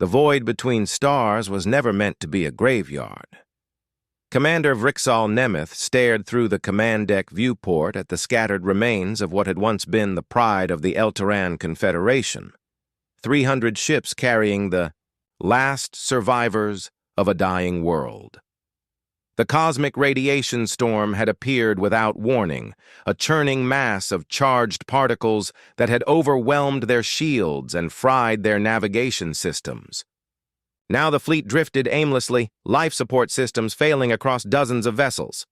The void between stars was never meant to be a graveyard. Commander Vrixal Nemeth stared through the command deck viewport at the scattered remains of what had once been the pride of the Eltaran Confederation. 300 ships carrying the last survivors of a dying world. The cosmic radiation storm had appeared without warning, a churning mass of charged particles that had overwhelmed their shields and fried their navigation systems. Now the fleet drifted aimlessly, life support systems failing across dozens of vessels.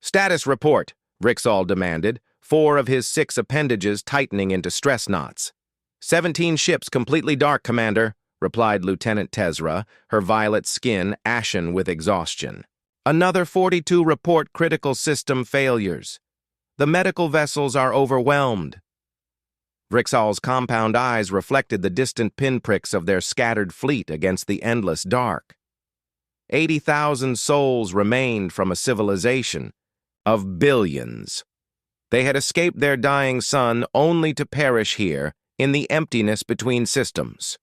"Status report," Vrixal demanded, 4 of his 6 appendages tightening into stress knots. 17 ships completely dark, Commander," replied Lieutenant Tezra, her violet skin ashen with exhaustion. "Another 42 report critical system failures. The medical vessels are overwhelmed." Vrixal's compound eyes reflected the distant pinpricks of their scattered fleet against the endless dark. 80,000 souls remained from a civilization of billions. They had escaped their dying sun only to perish here in the emptiness between systems.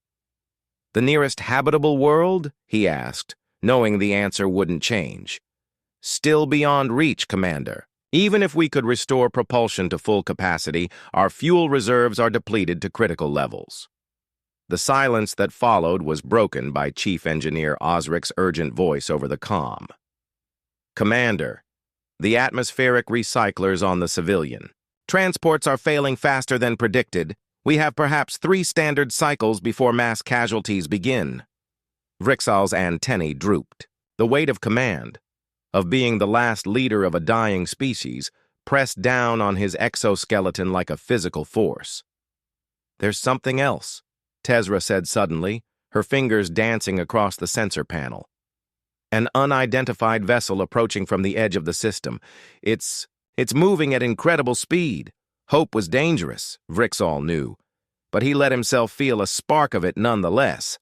"The nearest habitable world?" he asked, knowing the answer wouldn't change. "Still beyond reach, Commander. Even if we could restore propulsion to full capacity, our fuel reserves are depleted to critical levels." The silence that followed was broken by Chief Engineer Osric's urgent voice over the comm. "Commander, the atmospheric recyclers on the civilian. Transports are failing faster than predicted. We have perhaps 3 standard cycles before mass casualties begin." Vrixal's antennae drooped. The weight of command, of being the last leader of a dying species, pressed down on his exoskeleton like a physical force. "There's something else," Tezra said suddenly, her fingers dancing across the sensor panel. "An unidentified vessel approaching from the edge of the system. It's moving at incredible speed." Hope was dangerous, Vrixal knew, but he let himself feel a spark of it nonetheless.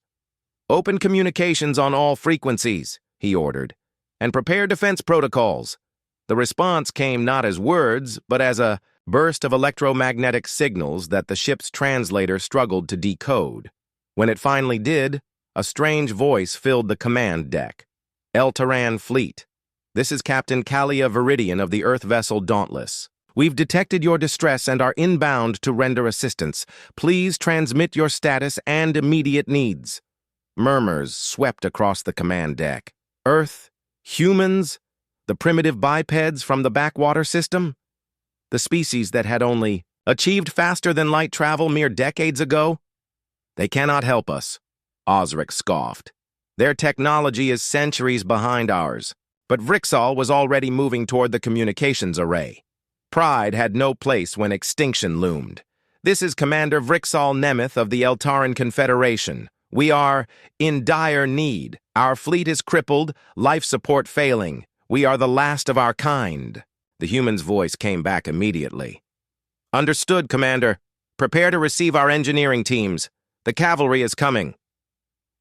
"Open communications on all frequencies," he ordered, "and prepare defense protocols." The response came not as words, but as a burst of electromagnetic signals that the ship's translator struggled to decode. When it finally did, a strange voice filled the command deck. "Eltaran Fleet. This is Captain Kalia Viridian of the Earth vessel Dauntless. We've detected your distress and are inbound to render assistance. Please transmit your status and immediate needs." Murmurs swept across the command deck. Earth? Humans? The primitive bipeds from the backwater system? The species that had only achieved faster-than-light travel mere decades ago? "They cannot help us," Osric scoffed. "Their technology is centuries behind ours." But Vrixal was already moving toward the communications array. Pride had no place when extinction loomed. "This is Commander Vrixal Nemeth of the Eltaran Confederation. We are in dire need. Our fleet is crippled, life support failing. We are the last of our kind." The human's voice came back immediately. "Understood, Commander. Prepare to receive our engineering teams. The cavalry is coming."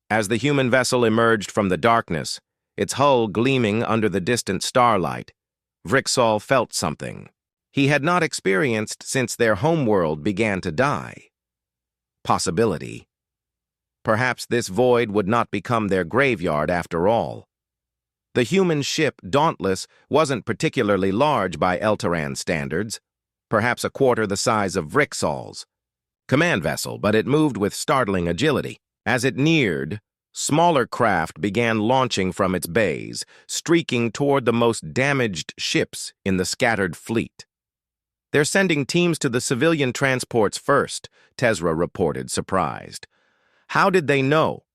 As the human vessel emerged from the darkness, its hull gleaming under the distant starlight, Vrixal felt something he had not experienced since their homeworld began to die. Possibility. Perhaps this void would not become their graveyard after all. The human ship, Dauntless, wasn't particularly large by Eltaran standards, perhaps a quarter the size of Vrixal's command vessel, but it moved with startling agility. As it neared, smaller craft began launching from its bays, streaking toward the most damaged ships in the scattered fleet. "They're sending teams to the civilian transports first," Tezra reported, surprised. "How did they know?"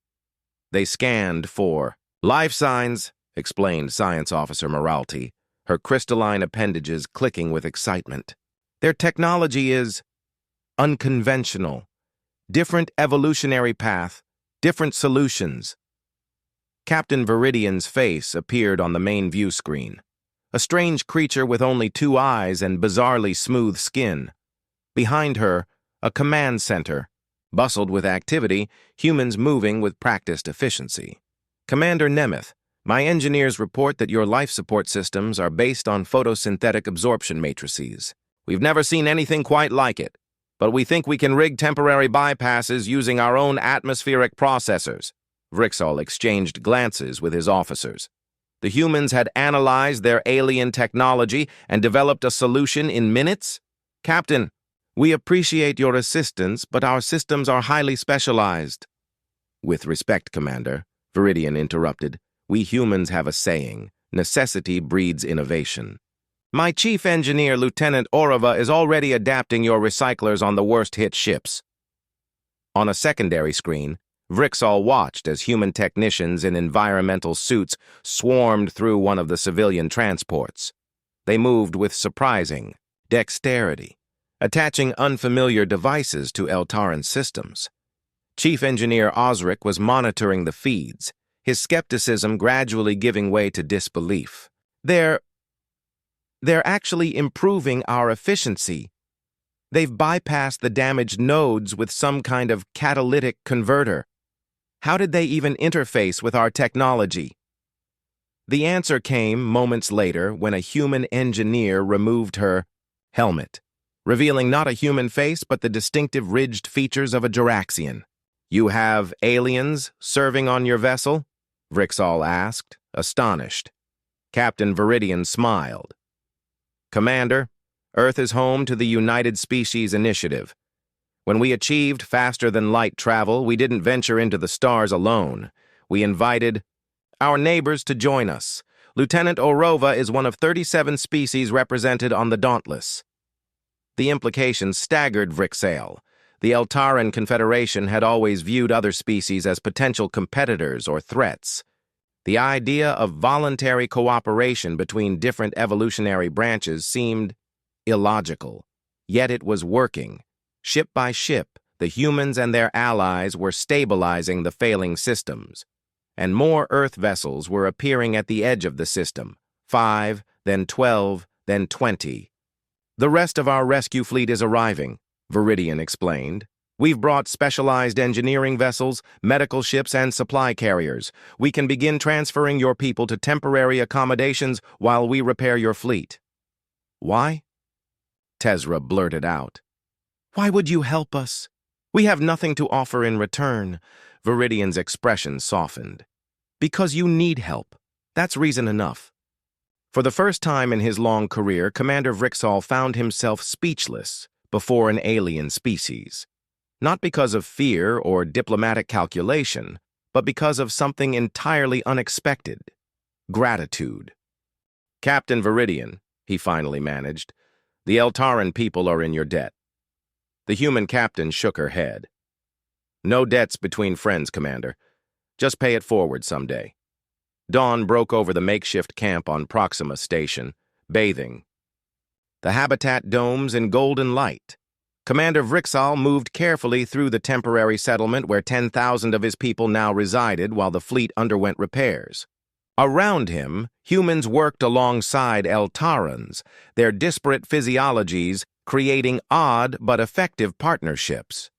"They scanned for life signs," explained Science Officer Moralty, her crystalline appendages clicking with excitement. "Their technology is unconventional. Different evolutionary path, different solutions." Captain Viridian's face appeared on the main view screen. A strange creature with only 2 eyes and bizarrely smooth skin. Behind her, a command center, bustled with activity, humans moving with practiced efficiency. "Commander Nemeth, my engineers report that your life support systems are based on photosynthetic absorption matrices. We've never seen anything quite like it, but we think we can rig temporary bypasses using our own atmospheric processors." Vrixol exchanged glances with his officers. The humans had analyzed their alien technology and developed a solution in minutes? Captain, we appreciate your assistance, but our systems are highly specialized. With respect, Commander, Viridian interrupted, we humans have a saying, necessity breeds innovation. My chief engineer, Lieutenant Orova, is already adapting your recyclers on the worst-hit ships. On a secondary screen, Vrixol watched as human technicians in environmental suits swarmed through one of the civilian transports. They moved with surprising dexterity, attaching unfamiliar devices to Eltaran systems. Chief Engineer Osric was monitoring the feeds, his skepticism gradually giving way to disbelief. They're actually improving our efficiency. They've bypassed the damaged nodes with some kind of catalytic converter. How did they even interface with our technology? The answer came moments later when a human engineer removed her helmet, revealing not a human face but the distinctive ridged features of a Juraxian. You have aliens serving on your vessel? Vrixol asked, astonished. Captain Viridian smiled. Commander, Earth is home to the United Species Initiative. When we achieved faster-than-light travel, we didn't venture into the stars alone. We invited our neighbors to join us. Lieutenant Orova is one of 37 species represented on the Dauntless. The implications staggered Vrixol. The Eltaran Confederation had always viewed other species as potential competitors or threats. The idea of voluntary cooperation between different evolutionary branches seemed illogical. Yet it was working. Ship by ship, the humans and their allies were stabilizing the failing systems. And more Earth vessels were appearing at the edge of the system. 5, then 12, then 20. The rest of our rescue fleet is arriving, Viridian explained. We've brought specialized engineering vessels, medical ships, and supply carriers. We can begin transferring your people to temporary accommodations while we repair your fleet. Why? Tezra blurted out. Why would you help us? We have nothing to offer in return. Viridian's expression softened. Because you need help. That's reason enough. For the first time in his long career, Commander Vrixol found himself speechless before an alien species. Not because of fear or diplomatic calculation, but because of something entirely unexpected. Gratitude. Captain Viridian, he finally managed, the Eltaran people are in your debt. The human captain shook her head. No debts between friends, Commander. Just pay it forward someday. Dawn broke over the makeshift camp on Proxima Station, bathing. The habitat domes in golden light. Commander Vrixol moved carefully through the temporary settlement where 10,000 of his people now resided while the fleet underwent repairs. Around him, humans worked alongside Eltarans, their disparate physiologies creating odd but effective partnerships.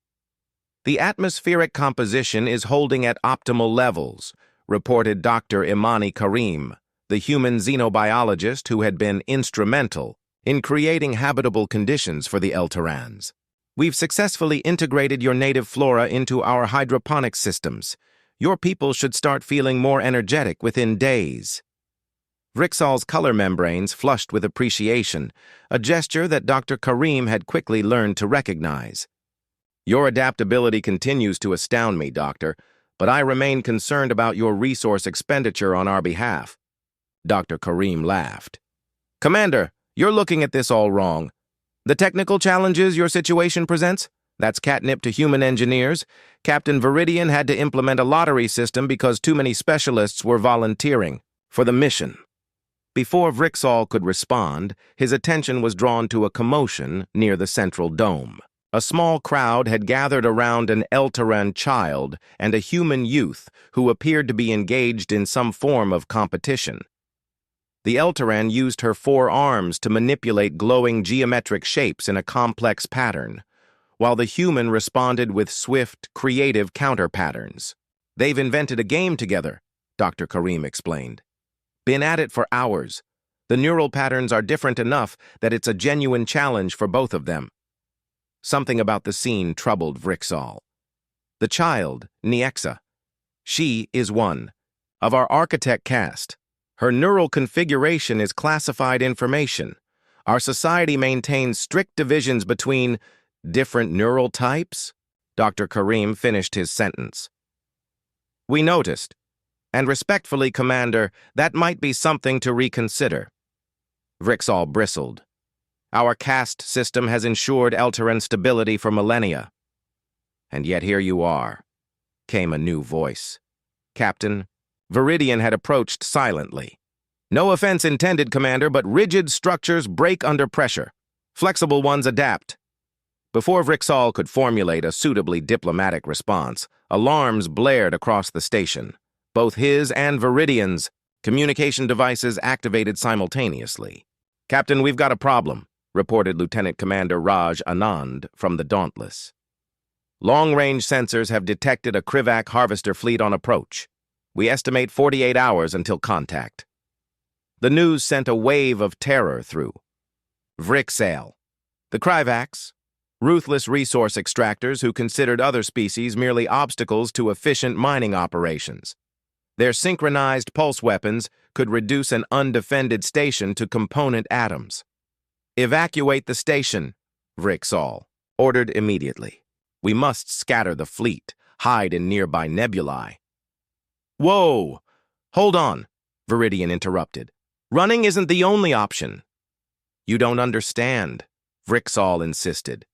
The atmospheric composition is holding at optimal levels, reported Dr. Imani Karim, the human xenobiologist who had been instrumental in creating habitable conditions for the Eltarans. We've successfully integrated your native flora into our hydroponic systems. Your people should start feeling more energetic within days. Vrixol's color membranes flushed with appreciation, a gesture that Dr. Karim had quickly learned to recognize. Your adaptability continues to astound me, Doctor, but I remain concerned about your resource expenditure on our behalf. Dr. Karim laughed. Commander, you're looking at this all wrong. The technical challenges your situation presents? That's catnip to human engineers. Captain Viridian had to implement a lottery system because too many specialists were volunteering for the mission. Before Vrixol could respond, his attention was drawn to a commotion near the central dome. A small crowd had gathered around an Eltaran child and a human youth who appeared to be engaged in some form of competition. The Eltaran used her 4 arms to manipulate glowing geometric shapes in a complex pattern, while the human responded with swift, creative counter-patterns. They've invented a game together, Dr. Karim explained. Been at it for hours. The neural patterns are different enough that it's a genuine challenge for both of them. Something about the scene troubled Vrixol. The child, Niexa. She is one. Of our architect caste, her neural configuration is classified information. Our society maintains strict divisions between different neural types. Dr. Kareem finished his sentence. We noticed, and respectfully, Commander, that might be something to reconsider. Vrixall bristled. Our caste system has ensured Eltaran stability for millennia. And yet here you are, came a new voice. Captain, Viridian had approached silently. No offense intended, Commander, but rigid structures break under pressure. Flexible ones adapt. Before Vrixall could formulate a suitably diplomatic response, alarms blared across the station. Both his and Viridian's communication devices activated simultaneously. Captain, we've got a problem, reported Lieutenant Commander Raj Anand from the Dauntless. Long-range sensors have detected a Krivac harvester fleet on approach. We estimate 48 hours until contact. The news sent a wave of terror through Vrixall. The Krivacs, ruthless resource extractors who considered other species merely obstacles to efficient mining operations. Their synchronized pulse weapons could reduce an undefended station to component atoms. Evacuate the station, Vrixall ordered immediately. We must scatter the fleet, hide in nearby nebulae. Whoa! Hold on, Viridian interrupted. Running isn't the only option. You don't understand, Vrixall insisted.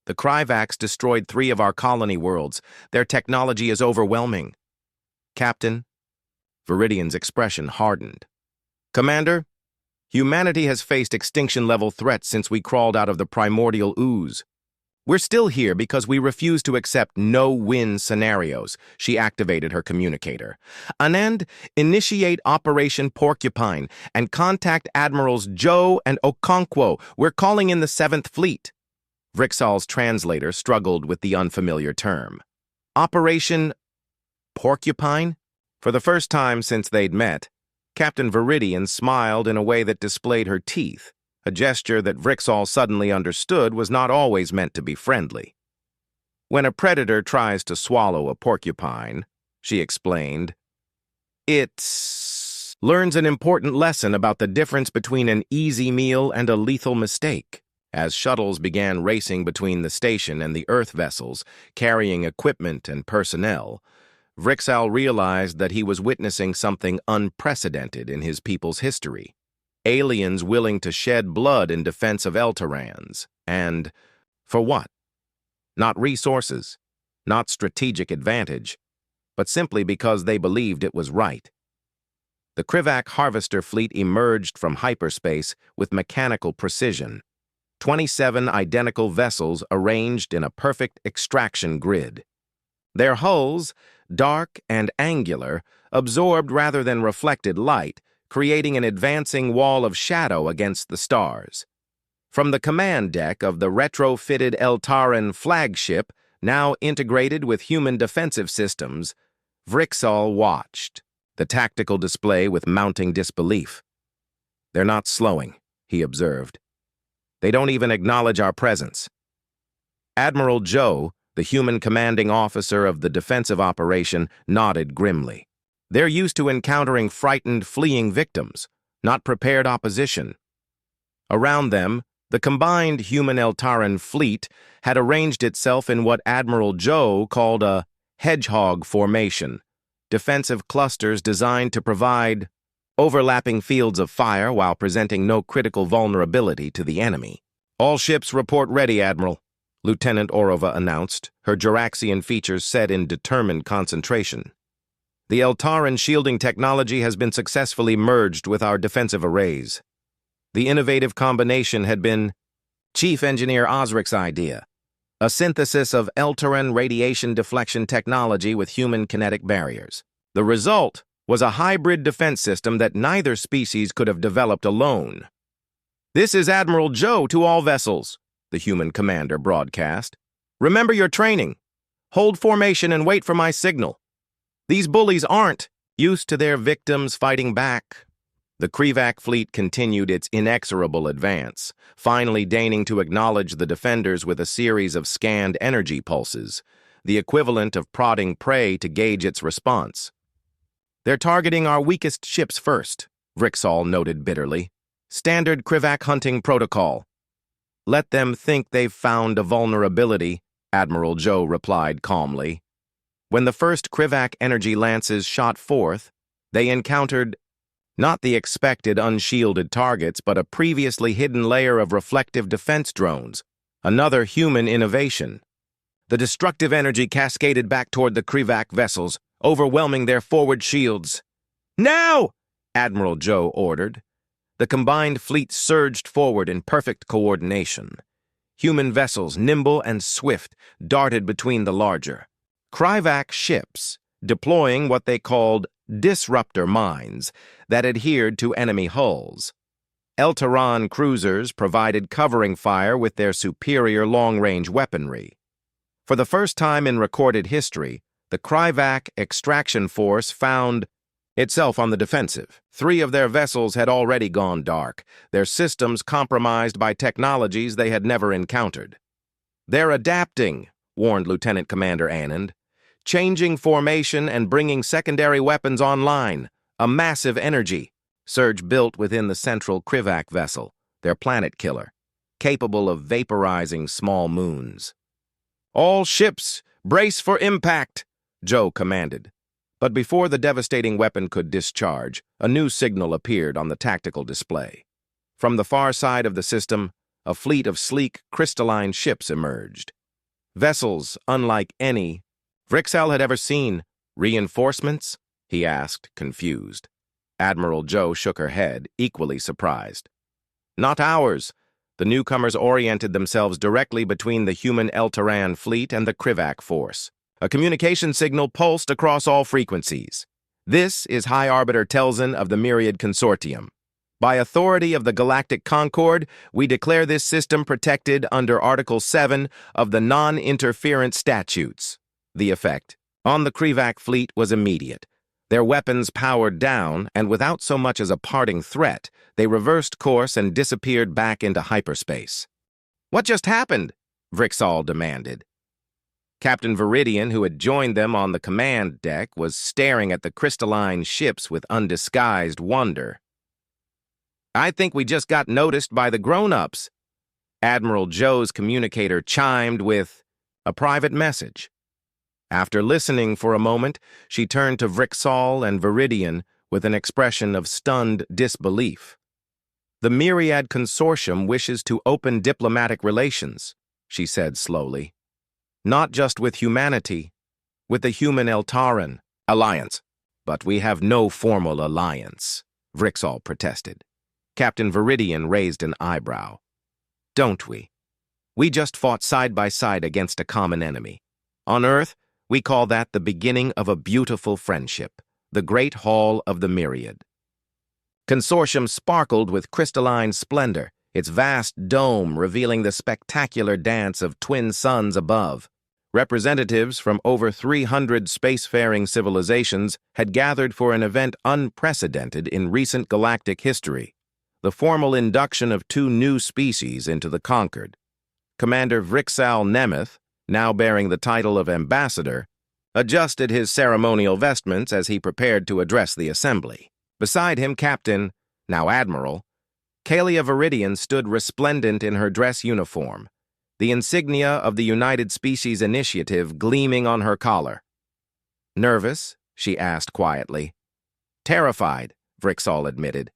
The Krivacs destroyed 3 of our colony worlds. Their technology is overwhelming. Captain, Viridian's expression hardened. Commander, humanity has faced extinction-level threats since we crawled out of the primordial ooze. We're still here because we refuse to accept no-win scenarios. She activated her communicator. Anand, initiate Operation Porcupine and contact Admirals Joe and Okonkwo. We're calling in the 7th Fleet. Vrixall's translator struggled with the unfamiliar term. Operation Porcupine? For the first time since they'd met, Captain Viridian smiled in a way that displayed her teeth, a gesture that Vrixall suddenly understood was not always meant to be friendly. When a predator tries to swallow a porcupine, she explained, it learns an important lesson about the difference between an easy meal and a lethal mistake. As shuttles began racing between the station and the Earth vessels, carrying equipment and personnel, Vrixall realized that he was witnessing something unprecedented in his people's history. Aliens willing to shed blood in defense of Eltarans. And for what? Not resources, not strategic advantage, but simply because they believed it was right. The Krivac harvester fleet emerged from hyperspace with mechanical precision. 27 identical vessels arranged in a perfect extraction grid. Their hulls, dark and angular, absorbed rather than reflected light, creating an advancing wall of shadow against the stars. From the command deck of the retrofitted Eltaran flagship, now integrated with human defensive systems, Vrixall watched the tactical display with mounting disbelief. They're not slowing, he observed. They don't even acknowledge our presence. Admiral Joe, the human commanding officer of the defensive operation, nodded grimly. They're used to encountering frightened, fleeing victims, not prepared opposition. Around them, the combined human Eltaran fleet had arranged itself in what Admiral Joe called a hedgehog formation, defensive clusters designed to provide overlapping fields of fire while presenting no critical vulnerability to the enemy. All ships report ready, Admiral, Lieutenant Orova announced, her Juraxian features set in determined concentration. The Eltaran shielding technology has been successfully merged with our defensive arrays. The innovative combination had been Chief Engineer Osric's idea, a synthesis of Eltaran radiation deflection technology with human kinetic barriers. The result was a hybrid defense system that neither species could have developed alone. This is Admiral Joe to all vessels, the human commander broadcast. Remember your training. Hold formation and wait for my signal. These bullies aren't used to their victims fighting back. The Krivac fleet continued its inexorable advance, finally deigning to acknowledge the defenders with a series of scanned energy pulses. the equivalent of prodding prey to gauge its response. "They're targeting our weakest ships first," Vrixall noted bitterly. "Standard Krivac hunting protocol." "Let them think they've found a vulnerability," Admiral Joe replied calmly. When the first Krivac energy lances shot forth, they encountered not the expected unshielded targets, but a previously hidden layer of reflective defense drones, another human innovation. The destructive energy cascaded back toward the Krivac vessels, overwhelming their forward shields. "Now!" Admiral Joe ordered. The combined fleet surged forward in perfect coordination. Human vessels, nimble and swift, darted between the larger Krivac ships, deploying what they called disruptor mines that adhered to enemy hulls. Eltaran cruisers provided covering fire with their superior long-range weaponry. For the first time in recorded history, the Krivac extraction force found itself on the defensive. 3 of their vessels had already gone dark, their systems compromised by technologies they had never encountered. "They're adapting," warned Lieutenant Commander Anand, "changing formation and bringing secondary weapons online, a massive energy surge built within the central Krivac vessel, their planet killer, capable of vaporizing small moons." "All ships, brace for impact," Joe commanded. But before the devastating weapon could discharge, a new signal appeared on the tactical display. From the far side of the system, a fleet of sleek, crystalline ships emerged. Vessels unlike any Vrixall had ever seen. "Reinforcements?" he asked, confused. Admiral Joe shook her head, equally surprised. "Not ours." The newcomers oriented themselves directly between the human Eltaran fleet and the Krivac force. A communication signal pulsed across all frequencies. "This is High Arbiter Telzin of the Myriad Consortium. By authority of the Galactic Concord, we declare this system protected under Article 7 of the Non-Interference Statutes." The effect on the Krivac fleet was immediate. Their weapons powered down, and without so much as a parting threat, they reversed course and disappeared back into hyperspace. "What just happened?" Vrixall demanded. Captain Viridian, who had joined them on the command deck, was staring at the crystalline ships with undisguised wonder. "I think we just got noticed by the grown-ups." Admiral Joe's communicator chimed with a private message. After listening for a moment, she turned to Vrixall and Viridian with an expression of stunned disbelief. "The Myriad Consortium wishes to open diplomatic relations," she said slowly. "Not just with humanity, with the human Eltaran alliance." "But we have no formal alliance," Vrixall protested. Captain Viridian raised an eyebrow. "Don't we? We just fought side by side against a common enemy. On Earth, we call that the beginning of a beautiful friendship, the Great Hall of the Myriad." Consortium sparkled with crystalline splendor, its vast dome revealing the spectacular dance of twin suns above. Representatives from over 300 spacefaring civilizations had gathered for an event unprecedented in recent galactic history, the formal induction of 2 new species into the Concord. Commander Vrixall Nemeth, now bearing the title of Ambassador, adjusted his ceremonial vestments as he prepared to address the assembly. Beside him, Captain, now Admiral, Kalia Viridian stood resplendent in her dress uniform, the insignia of the United Species Initiative gleaming on her collar. "Nervous?" she asked quietly. "Terrified," Vrixall admitted.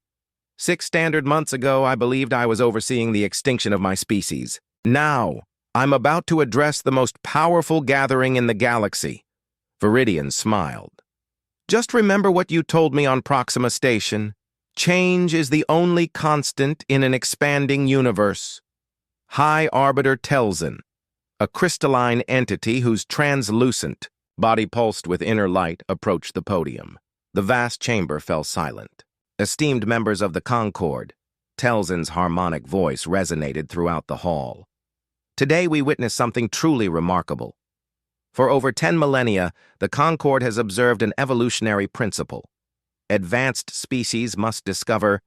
6 standard months ago, I believed I was overseeing the extinction of my species. Now, I'm about to address the most powerful gathering in the galaxy." Viridian smiled. "Just remember what you told me on Proxima Station. Change is the only constant in an expanding universe. High Arbiter Telzin, a crystalline entity whose translucent, body pulsed with inner light, approached the podium. The vast chamber fell silent. Esteemed members of the Concord, Telzin's harmonic voice resonated throughout the hall. Today we witness something truly remarkable. For over 10 millennia, the Concord has observed an evolutionary principle. Advanced species must discover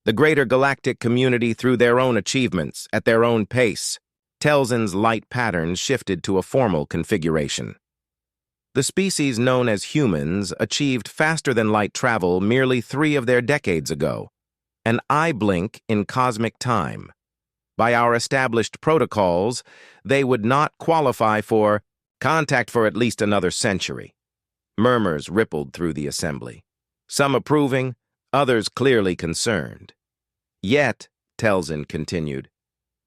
the greater galactic community through their own achievements, at their own pace. Telzin's light patterns shifted to a formal configuration. The species known as humans achieved faster-than-light travel merely 3 of their decades ago, an eye blink in cosmic time. By our established protocols, they would not qualify for contact for at least another century. Murmurs rippled through the assembly, some approving, others clearly concerned. Yet, Telzin continued,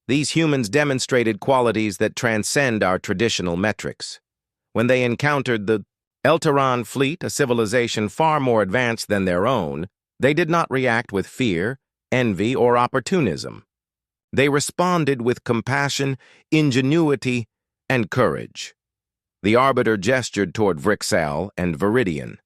these humans demonstrated qualities that transcend our traditional metrics. When they encountered the Eltaran fleet, a civilization far more advanced than their own, they did not react with fear, envy, or opportunism. They responded with compassion, ingenuity, and courage. The Arbiter gestured toward Vrixal and Viridian.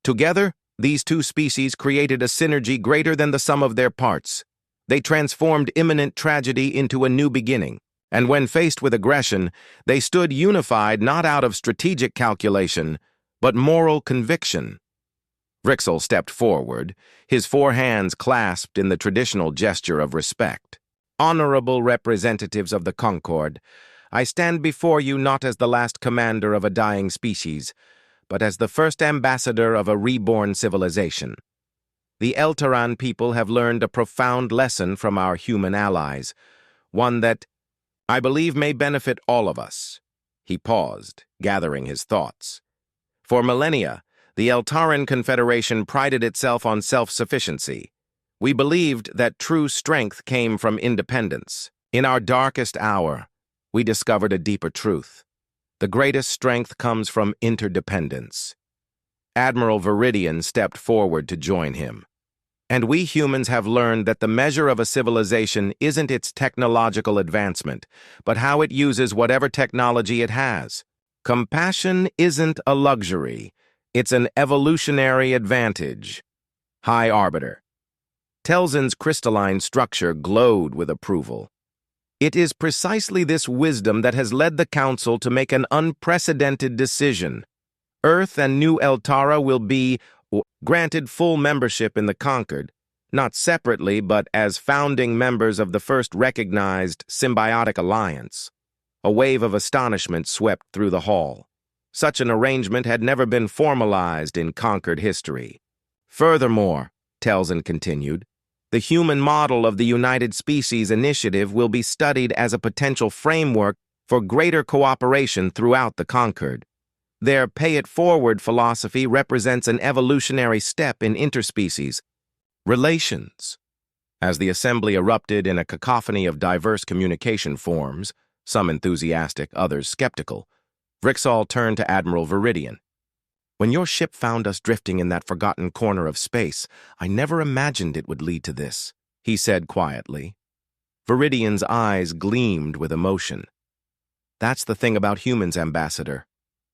Together, these two species created a synergy greater than the sum of their parts. They transformed imminent tragedy into a new beginning, and when faced with aggression, they stood unified not out of strategic calculation, but moral conviction. Vrixal stepped forward, his 4 hands clasped in the traditional gesture of respect. Honorable representatives of the Concord, I stand before you not as the last commander of a dying species, but as the first ambassador of a reborn civilization. The Eltaran people have learned a profound lesson from our human allies, one that I believe may benefit all of us. He paused, gathering his thoughts. For millennia, the Eltaran Confederation prided itself on self-sufficiency. We believed that true strength came from independence. In our darkest hour, we discovered a deeper truth. The greatest strength comes from interdependence. Admiral Viridian stepped forward to join him. And we humans have learned that the measure of a civilization isn't its technological advancement, but how it uses whatever technology it has. Compassion isn't a luxury, it's an evolutionary advantage. High Arbiter. Telzin's crystalline structure glowed with approval. It is precisely this wisdom that has led the Council to make an unprecedented decision. Earth and New Eltara will be granted full membership in the Concord, not separately but as founding members of the first recognized symbiotic alliance. A wave of astonishment swept through the hall. Such an arrangement had never been formalized in Concord history. Furthermore, Telzin continued, the human model of the United Species Initiative will be studied as a potential framework for greater cooperation throughout the Concord. Their pay-it-forward philosophy represents an evolutionary step in interspecies relations. As the assembly erupted in a cacophony of diverse communication forms, some enthusiastic, others skeptical, Vrixal turned to Admiral Viridian. When your ship found us drifting in that forgotten corner of space, I never imagined it would lead to this, he said quietly. Viridian's eyes gleamed with emotion. That's the thing about humans, Ambassador.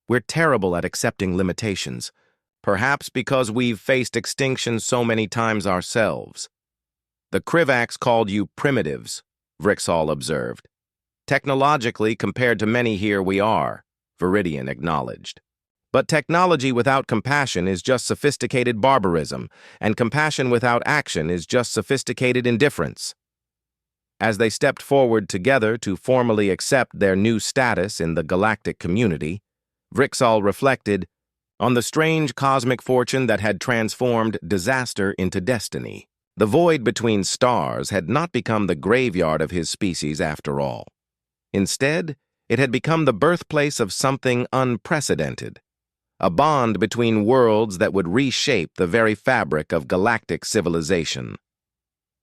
We're terrible at accepting limitations, perhaps because we've faced extinction so many times ourselves. The Krivaks called you primitives, Vrixal observed. Technologically, compared to many here, we are, Viridian acknowledged. But technology without compassion is just sophisticated barbarism, and compassion without action is just sophisticated indifference. As they stepped forward together to formally accept their new status in the galactic community, Vrixal reflected on the strange cosmic fortune that had transformed disaster into destiny. The void between stars had not become the graveyard of his species after all. Instead, it had become the birthplace of something unprecedented, a bond between worlds that would reshape the very fabric of galactic civilization.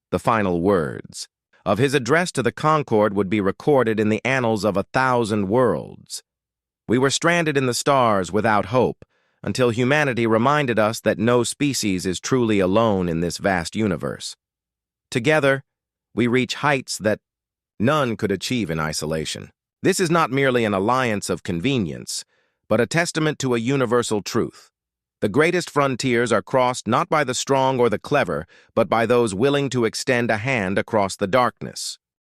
The final words of his address to the Concord would be recorded in the annals of 1,000 worlds. We were stranded in the stars without hope, until humanity reminded us that no species is truly alone in this vast universe. Together, we reach heights that none could achieve in isolation. This is not merely an alliance of convenience, but a testament to a universal truth. The greatest frontiers are crossed not by the strong or the clever, but by those willing to extend a hand across the darkness.